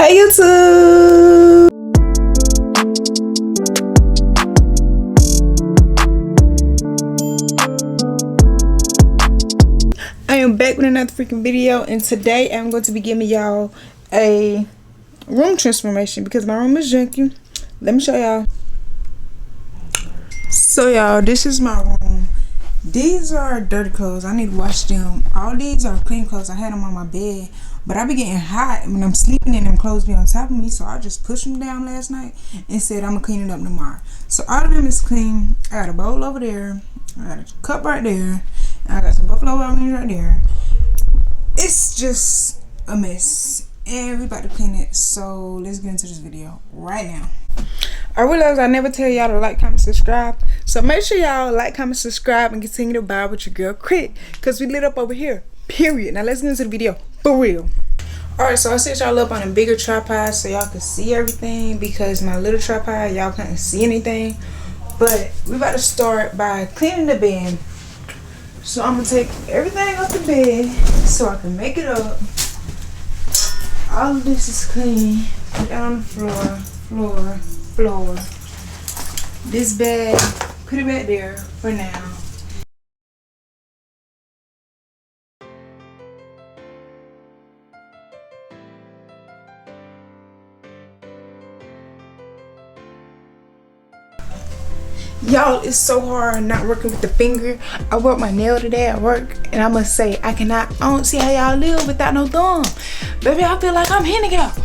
Hey YouTube! I am back with another freaking video, and today I'm going to be giving y'all a room transformation because my room is junky. Let me show y'all. So y'all, this is my room. These are dirty clothes. I need to wash them. All these are clean clothes. I had them on my bed, but I be getting hot when I'm sleeping and them clothes be on top of me, so I just pushed them down last night and said I'm gonna clean it up tomorrow. So all of them is clean. I got a bowl over there. I got a cup right there. I got some buffalo wild wings right there. It's just a mess, and we about to clean it. So let's get into this video right now. I realize I never tell y'all to like, comment, subscribe. So make sure y'all like, comment, subscribe, and continue to vibe with your girl Crit, because we lit up over here. Period. Now let's get into the video for real. Alright, so I set y'all up on a bigger tripod so y'all can see everything, because my little tripod y'all can't see anything. But we about to start by cleaning the bed. So I'm gonna take everything off the bed so I can make it up. All of this is clean. Put that on the floor. This bag, put it back there for now. Y'all, it's so hard not working with the finger. I worked my nail today at work, and I must say I don't see how y'all live without no thumb. Baby, I feel like I'm handicapped.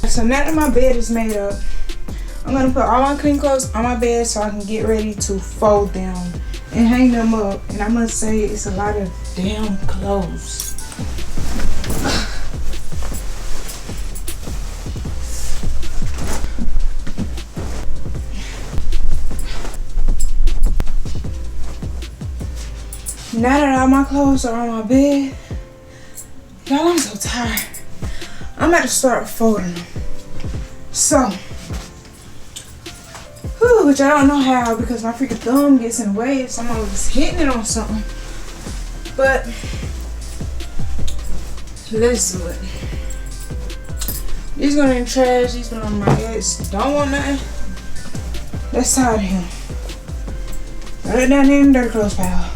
So now that my bed is made up, I'm gonna put all my clean clothes on my bed so I can get ready to fold them and hang them up. And I must say, it's a lot of damn clothes. Now that all my clothes are on my bed, y'all, I'm so tired. I'm about to start folding them. So, which I don't know how, because my freaking thumb gets in the way if someone was hitting it on something. But let's do it. These going in the trash. These going on my ex. Don't want nothing. Let's tired of him. Throw it down there in the dirty clothes pile.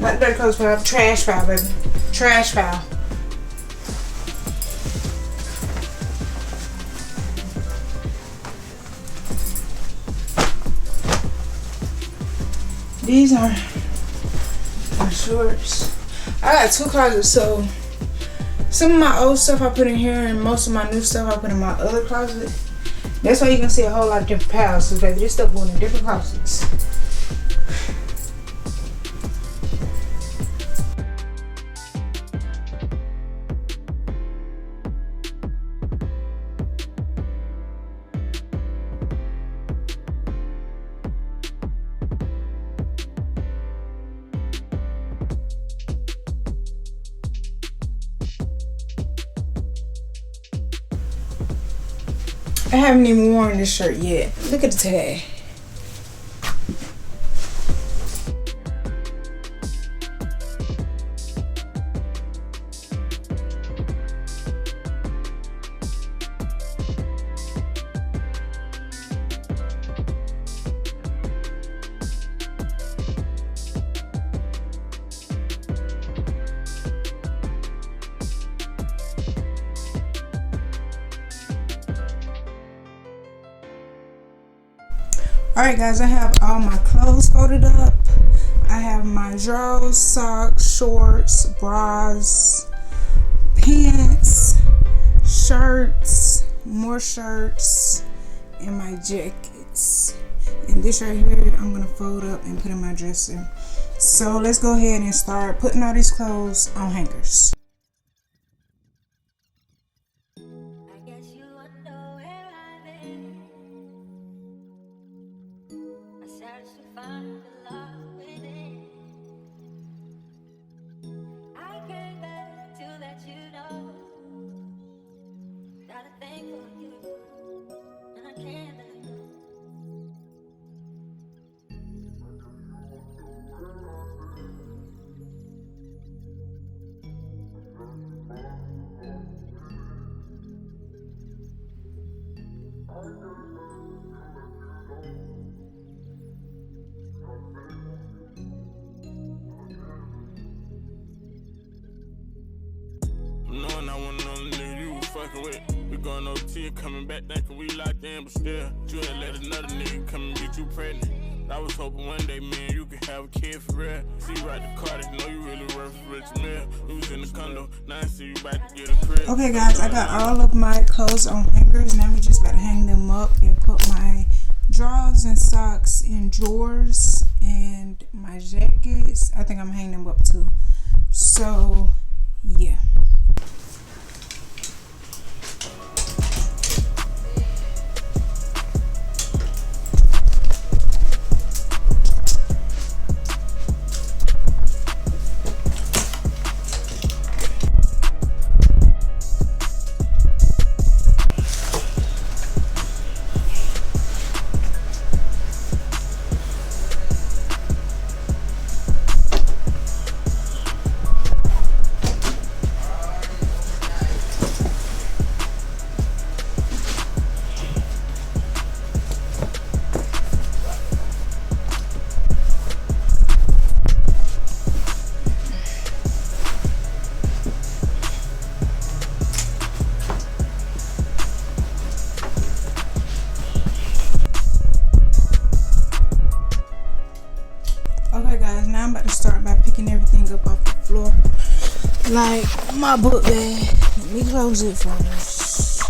Not the dirty clothes pile. Trash pile, baby. Trash pile. These are my shorts. I got two closets, so some of my old stuff I put in here and most of my new stuff I put in my other closet. That's why you can see a whole lot of different piles, because baby, this stuff going in different closets. I haven't even worn this shirt yet. Look at the tag. Alright guys, I have all my clothes folded up. I have my drawers, socks, shorts, bras, pants, shirts, more shirts, and my jackets. And this right here, I'm going to fold up and put in my dresser. So let's go ahead and start putting all these clothes on hangers. I guess find the love within. I came back to let you know got a thing for you, and I can't let it go. Knowing I wasn't on the nigga you was fucking with. We going OT and coming back thinking we locked in, but still, you ain't let another nigga come and get you pregnant. I was hoping one day, man, you could have a kid for real. See you ride the car, they know you really worth a rich meal. We was in the condo, now I see you about to get a crib. Okay guys, I got all of my clothes on hangers. Now we just about to hang them up and put my drawers and socks in drawers, and my jackets, I think I'm hanging them up too. So yeah. Okay guys, now I'm about to start by picking everything up off the floor. Like my book bag. Let me close it first.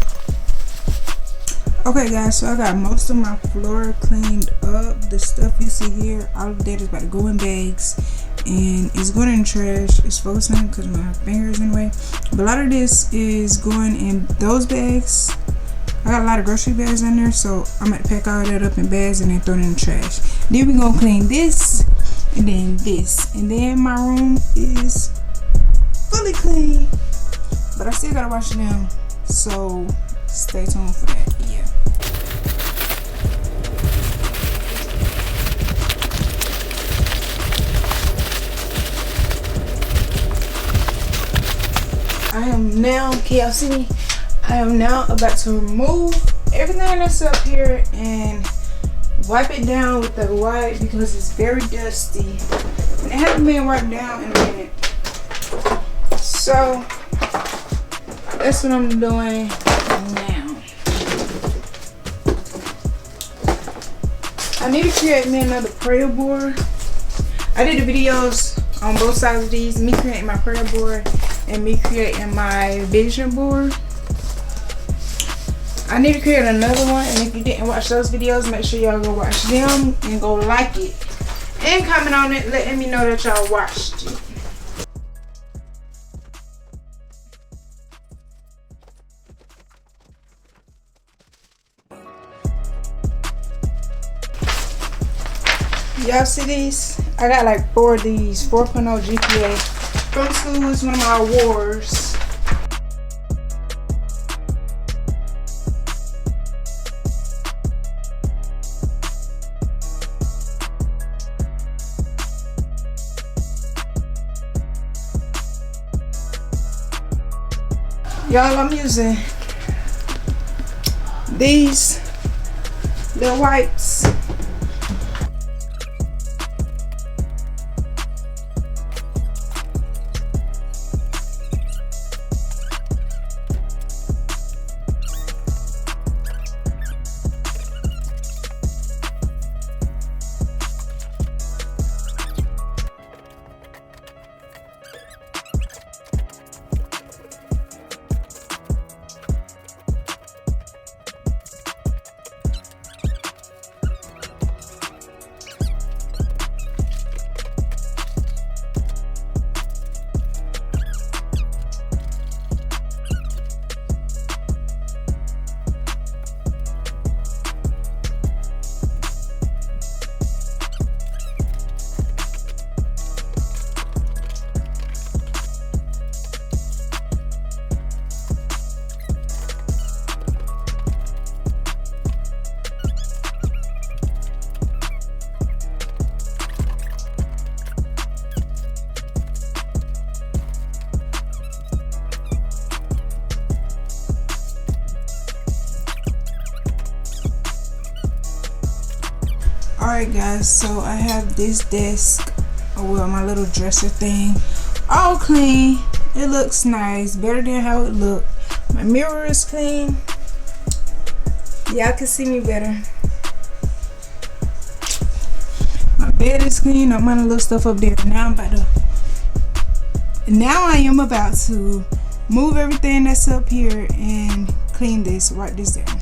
Okay guys, so I got most of my floor cleaned up. The stuff you see here, all of that is about to go in bags. And it's going in trash. It's focusing because my fingers in the way. But a lot of this is going in those bags. I got a lot of grocery bags in there, so I'm going to pack all that up in bags and then throw it in the trash. Then we're going to clean this. And then this, and then my room is fully clean, but I still gotta wash them, so stay tuned for that. Yeah. I am now about to remove everything that's up here and wipe it down with the wipe because it's very dusty and it hasn't been wiped down in a minute. So that's what I'm doing now. I need to create me another prayer board. I did the videos on both sides of these, me creating my prayer board and me creating my vision board. I need to create another one, and if you didn't watch those videos, make sure y'all go watch them and go like it and comment on it, letting me know that y'all watched it. Y'all see these? I got like 4 of these, 4.0 GPA from school. It's one of my awards. Y'all, I'm using these little wipes. Alright guys, so I have this desk, well, my little dresser thing, all clean. It looks nice, better than how it looked. My mirror is clean. Y'all can see me better. My bed is clean. I'm gonna little stuff up there. Now I am about to move everything that's up here and clean this, write this down.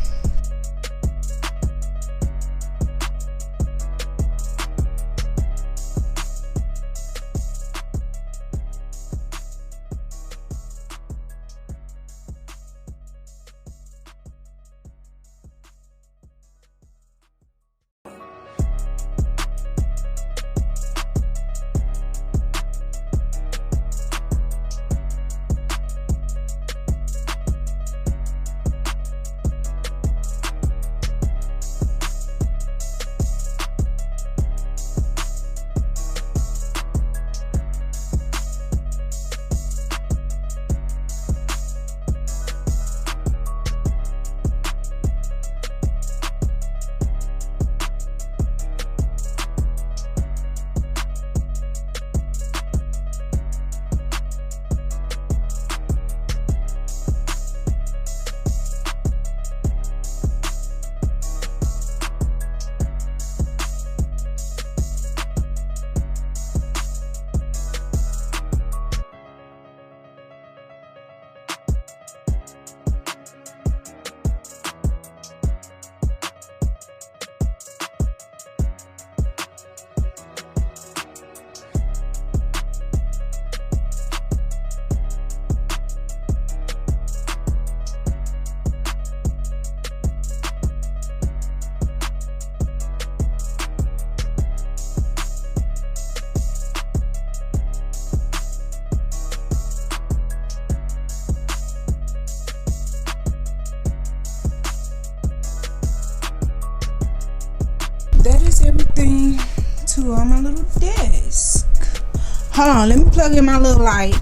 That is everything to on my little desk. Hold on, let me plug in my little light.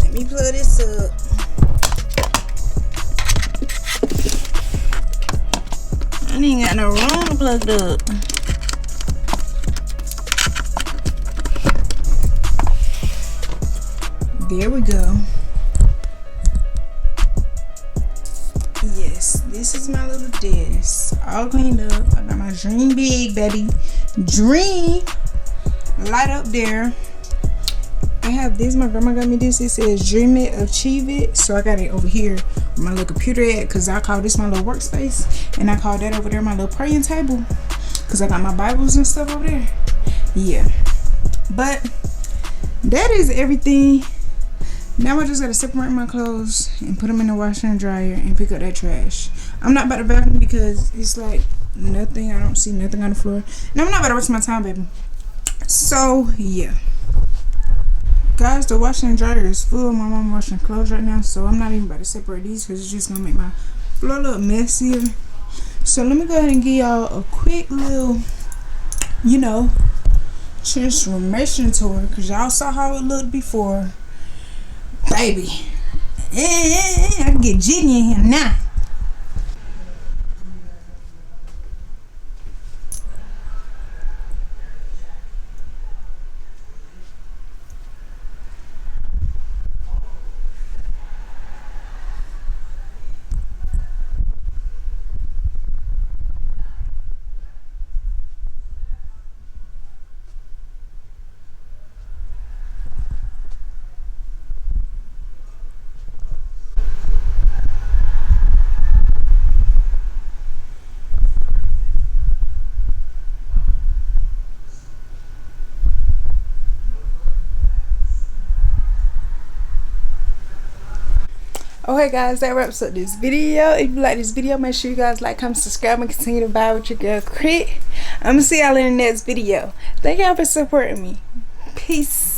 Let me plug this up. I ain't got no room plugged up. There we go. Yes, this is my little desk. All cleaned up. I got my Dream Big, baby. Dream light up there. I have this. My grandma got me this. It says Dream It, Achieve It. So I got it over here where my little computer at, because I call this my little workspace. And I call that over there my little praying table, because I got my Bibles and stuff over there. Yeah. But that is everything. Now I just gotta separate my clothes and put them in the washer and dryer and pick up that trash. I'm not about to vacuum because it's like nothing. I don't see nothing on the floor. And I'm not about to waste my time, baby. So yeah, guys, the washer and dryer is full. My mom washing clothes right now, so I'm not even about to separate these because it's just gonna make my floor look messier. So let me go ahead and give y'all a quick little, you know, transformation tour, because y'all saw how it looked before. Baby, I can get jiggy in here now. Okay guys, that wraps up this video. If you like this video, make sure you guys like, comment, subscribe, and continue to vibe with your girl Crit. I'm gonna see y'all in the next video. Thank y'all for supporting me. Peace.